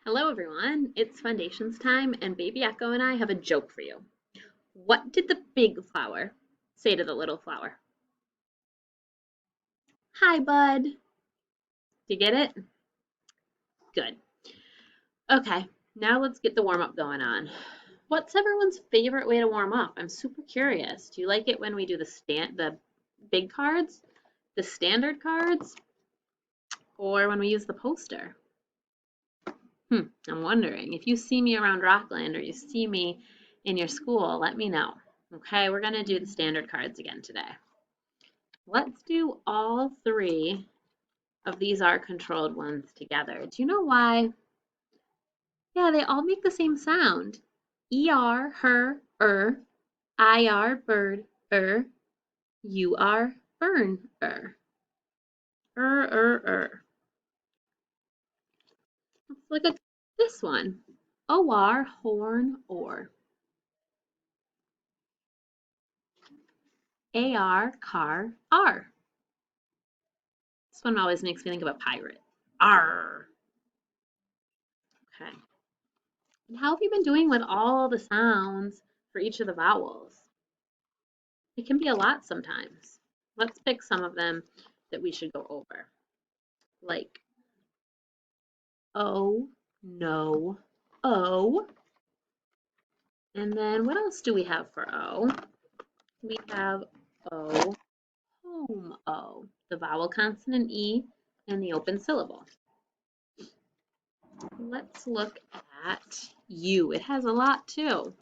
Hello everyone, it's Foundations time and Baby Echo and I have a joke for you. What did the big flower say to the little flower? Hi bud. Did you get it? Good. Okay, now let's get the warm up going on. What's everyone's favorite way to warm up? I'm super curious. Do you like it when we do the big cards, the standard cards, or when we use the poster? I'm wondering. If you see me around Rockland or you see me in your school, let me know. Okay, we're going to do the standard cards again today. Let's do all three of these are controlled ones together. Do you know why? Yeah, they all make the same sound. ER, her, IR, bird, UR, burn, er. Let's look at this one. OR, horn, or. AR, car, R. This one always makes me think of a pirate. R. Okay. And how have you been doing with all the sounds for each of the vowels? It can be a lot sometimes. Let's pick some of them that we should go over. Like oh, no, oh. And then what else do we have for O? We have O, home, O. The vowel consonant E and the open syllable. Let's look at U. It has a lot too.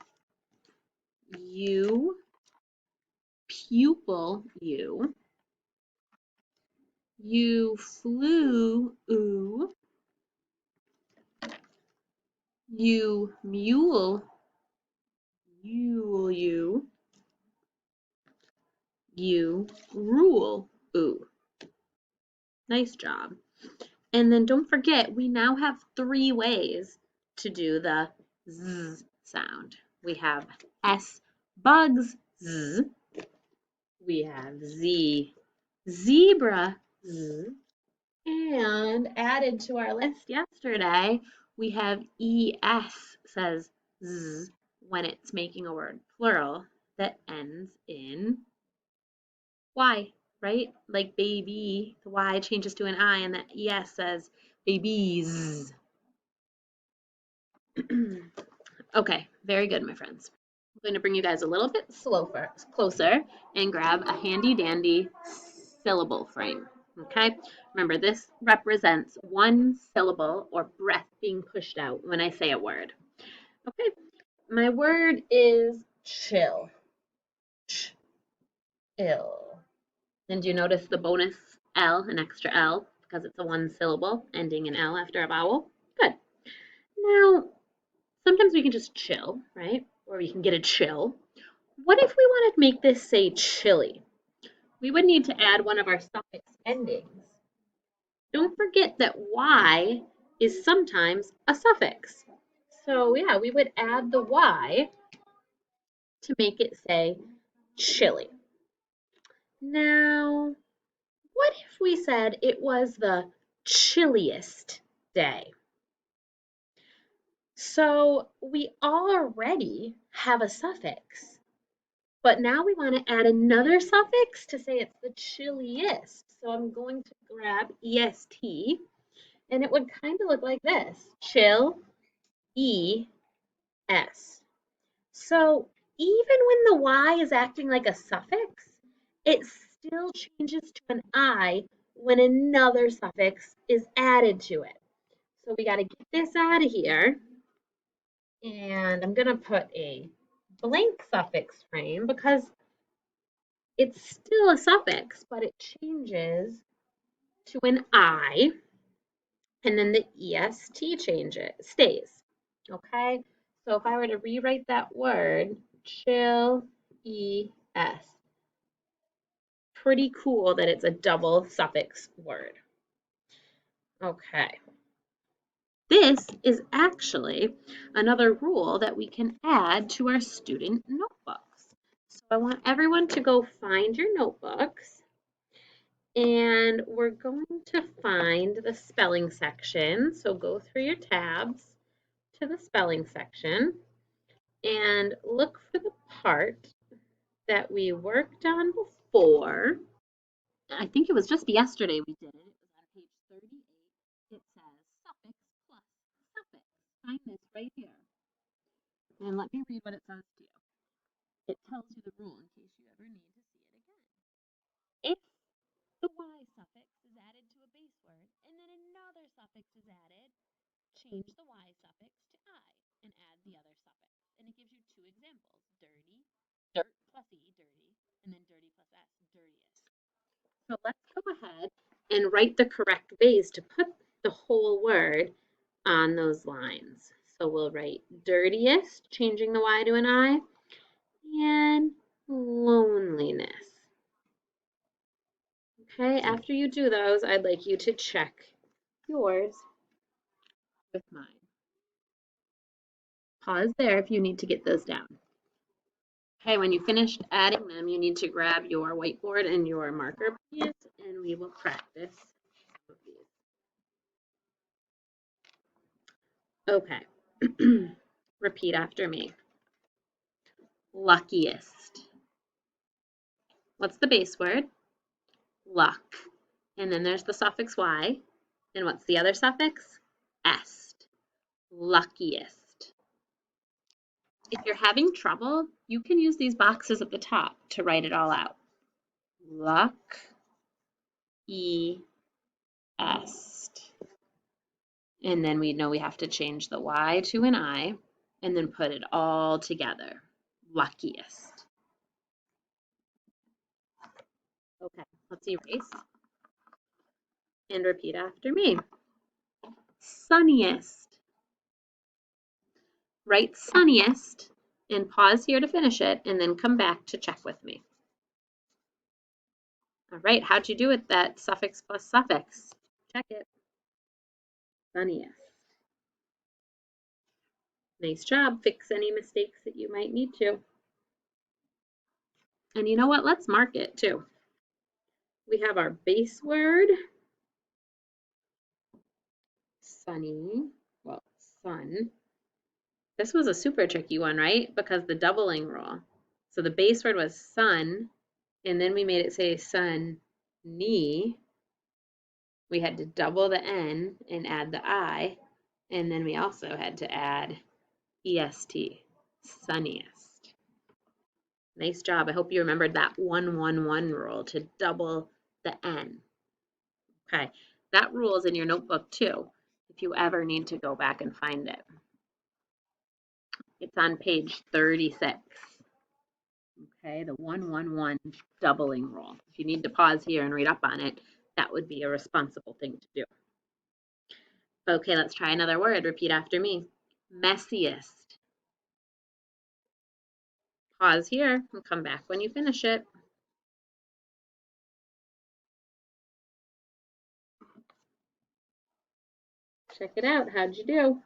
U, pupil, U. You flew, ooh. You mule, you. You rule, ooh. Nice job. And then don't forget, we now have three ways to do the z sound. We have S, bugs, z. We have Z, zebra, z. And added to our list yesterday, we have ES says z when it's making a word plural that ends in Y, right? Like baby, the Y changes to an I and the ES says babies. Okay, very good, my friends. I'm going to bring you guys a little bit closer and grab a handy dandy syllable frame. Okay, remember this represents one syllable or breath being pushed out when I say a word. Okay, my word is chill. Chill. And do you notice the bonus L, an extra L, because it's a one syllable ending in L after a vowel? Good. Now, sometimes we can just chill, right? Or we can get a chill. What if we want to make this say chilly? We would need to add one of our suffix endings. Don't forget that Y is sometimes a suffix. So yeah, we would add the Y to make it say chilly. Now, what if we said it was the chilliest day? So we already have a suffix, but now we want to add another suffix to say it's the chilliest. So I'm going to grab EST, and it would kind of look like this, chill, E-S. So even when the Y is acting like a suffix, it still changes to an I when another suffix is added to it. So we got to get this out of here. And I'm going to put a blank suffix frame because it's still a suffix, but it changes to an I, and then the EST stays. Okay? So if I were to rewrite that word, chill, ES. Pretty cool that it's a double suffix word. Okay. This is actually another rule that we can add to our student notebooks. So I want everyone to go find your notebooks And we're going to find the spelling section. So go through your tabs to the spelling section and look for the part that we worked on before. I think it was just yesterday we did it. It was on page 38. It says suffix plus suffix. Find this right here. And let me read what it says to you. It tells you the rule in case you ever need to see it again. If the Y suffix is added to a base word and then another suffix is added, change the Y suffix to I and add the other suffix. And it gives you two examples, dirty, dirt plus E, dirty, and then dirty plus S, dirtiest. So let's go ahead and write the correct ways to put the whole word on those lines. So we'll write dirtiest, changing the Y to an I, and loneliness. Okay, after you do those, I'd like you to check yours with mine. Pause there if you need to get those down. Okay, when you finished adding them, you need to grab your whiteboard and your marker, please, and we will practice some of these. Okay, repeat after me. Luckiest. What's the base word? Luck. And then there's the suffix Y. And what's the other suffix? Est. Luckiest. If you're having trouble, you can use these boxes at the top to write it all out. Luck, est. And then we know we have to change the Y to an I and then put it all together. Luckiest. Okay, let's erase and repeat after me. Sunniest. Write sunniest and pause here to finish it and then come back to check with me. All right, how'd you do with that suffix plus suffix? Check it. Sunniest. Nice job. Fix any mistakes that you might need to. And you know what? Let's mark it too. We have our base word, sunny, well, sun. This was a super tricky one, right? Because the doubling rule. So the base word was sun, and then we made it say sunny. We had to double the N and add the I, and then we also had to add EST, sunniest. Nice job. I hope you remembered that 1-1-1 rule to double the N. Okay, that rule is in your notebook too, if you ever need to go back and find it. It's on page 36. Okay, the 1-1-1 doubling rule. If you need to pause here and read up on it, that would be a responsible thing to do. Okay, let's try another word. Repeat after me. Messiest. Pause here and come back when you finish it. Check it out. How'd you do?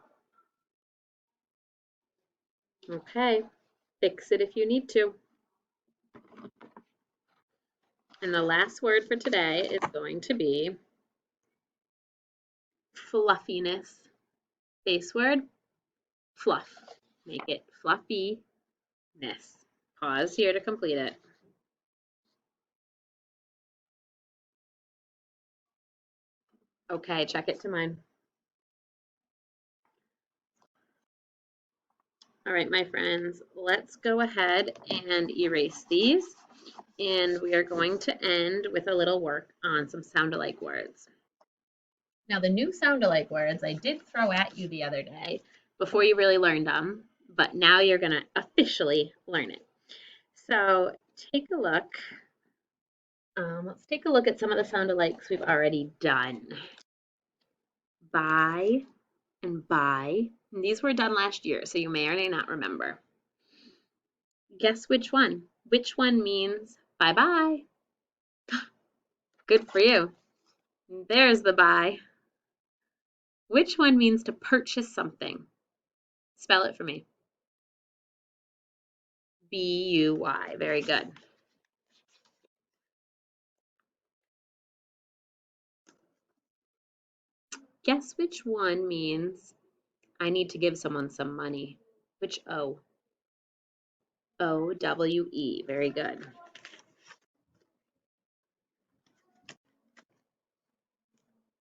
Okay, fix it if you need to. And the last word for today is going to be fluffiness. Base word, fluff. Make it fluffiness. Pause here to complete it. Okay, check it to mine. All right, my friends, let's go ahead and erase these. And we are going to end with a little work on some sound-alike words. Now, the new sound-alike words I did throw at you the other day before you really learned them, but now you're going to officially learn it. So take a look. Let's take a look at some of the sound-alikes we've already done. Buy and buy. And these were done last year, so you may or may not remember. Guess which one? Which one means bye-bye? Good for you. There's the buy. Which one means to purchase something? Spell it for me. B-U-Y. Very good. Guess which one means I need to give someone some money. Which O? O-W-E. Very good.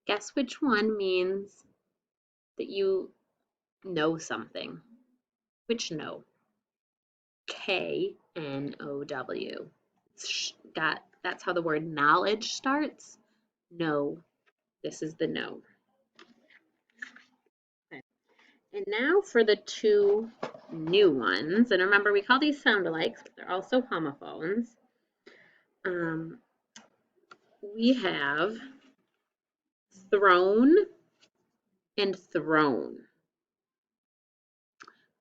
Guess which one means that you know something. Which know? K-N-O-W. That's how the word knowledge starts. Know. This is the know. Okay. And now for the two new ones. And remember, we call these sound-alikes, but they're also homophones. We have thrown and throne.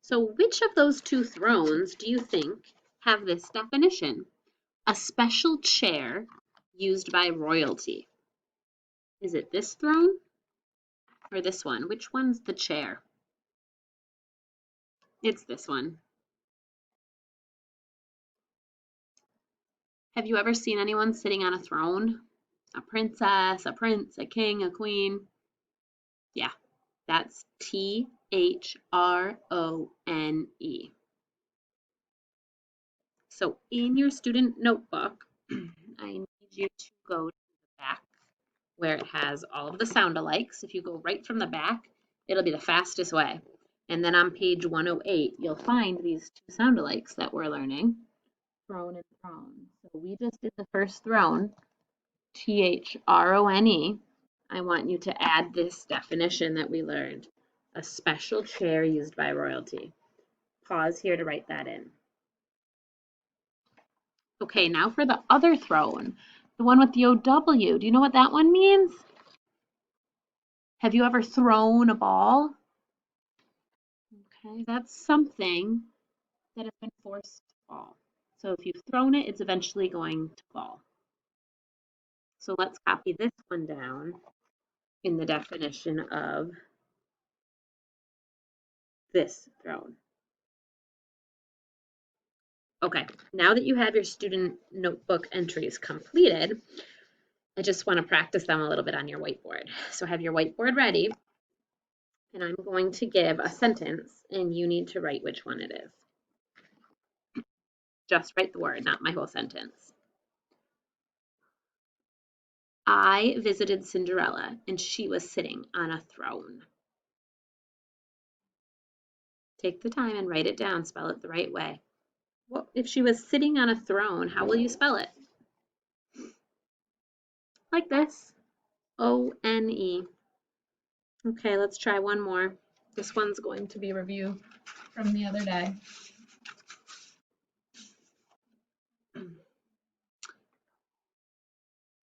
So which of those two thrones do you think have this definition? A special chair used by royalty. Is it this throne or this one? Which one's the chair? It's this one. Have you ever seen anyone sitting on a throne? A princess, a prince, a king, a queen? Yeah, that's T-H-R-O-N-E. So in your student notebook, I need you to go to the back where it has all of the sound-alikes. If you go right from the back, it'll be the fastest way. And then on page 108, you'll find these two sound-alikes that we're learning, throne and throne. So we just did the first throne, T-H-R-O-N-E. I want you to add this definition that we learned, a special chair used by royalty. Pause here to write that in. Okay, now for the other throne, the one with the O-W. Do you know what that one means? Have you ever thrown a ball? Okay, that's something that has been forced to fall. So if you've thrown it, it's eventually going to fall. So let's copy this one down in the definition of this throne. Okay, now that you have your student notebook entries completed, I just want to practice them a little bit on your whiteboard. So have your whiteboard ready, and I'm going to give a sentence, and you need to write which one it is. Just write the word, not my whole sentence. I visited Cinderella, and she was sitting on a throne. Take the time and write it down. Spell it the right way. Well, if she was sitting on a throne, how will you spell it? Like this. O-N-E. Okay, let's try one more. This one's going to be a review from the other day.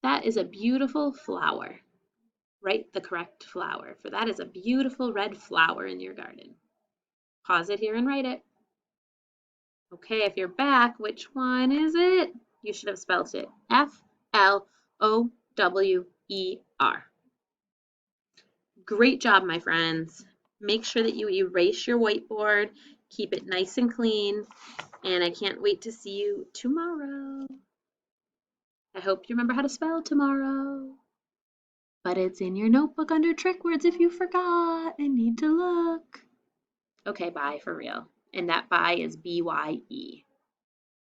That is a beautiful flower. Write the correct flower, for that is a beautiful red flower in your garden. Pause it here and write it. Okay, if you're back, which one is it? You should have spelled it F-L-O-W-E-R. Great job, my friends. Make sure that you erase your whiteboard, keep it nice and clean, and I can't wait to see you tomorrow. I hope you remember how to spell tomorrow. But it's in your notebook under trick words if you forgot and need to look. Okay, bye for real. And that bye is B-Y-E.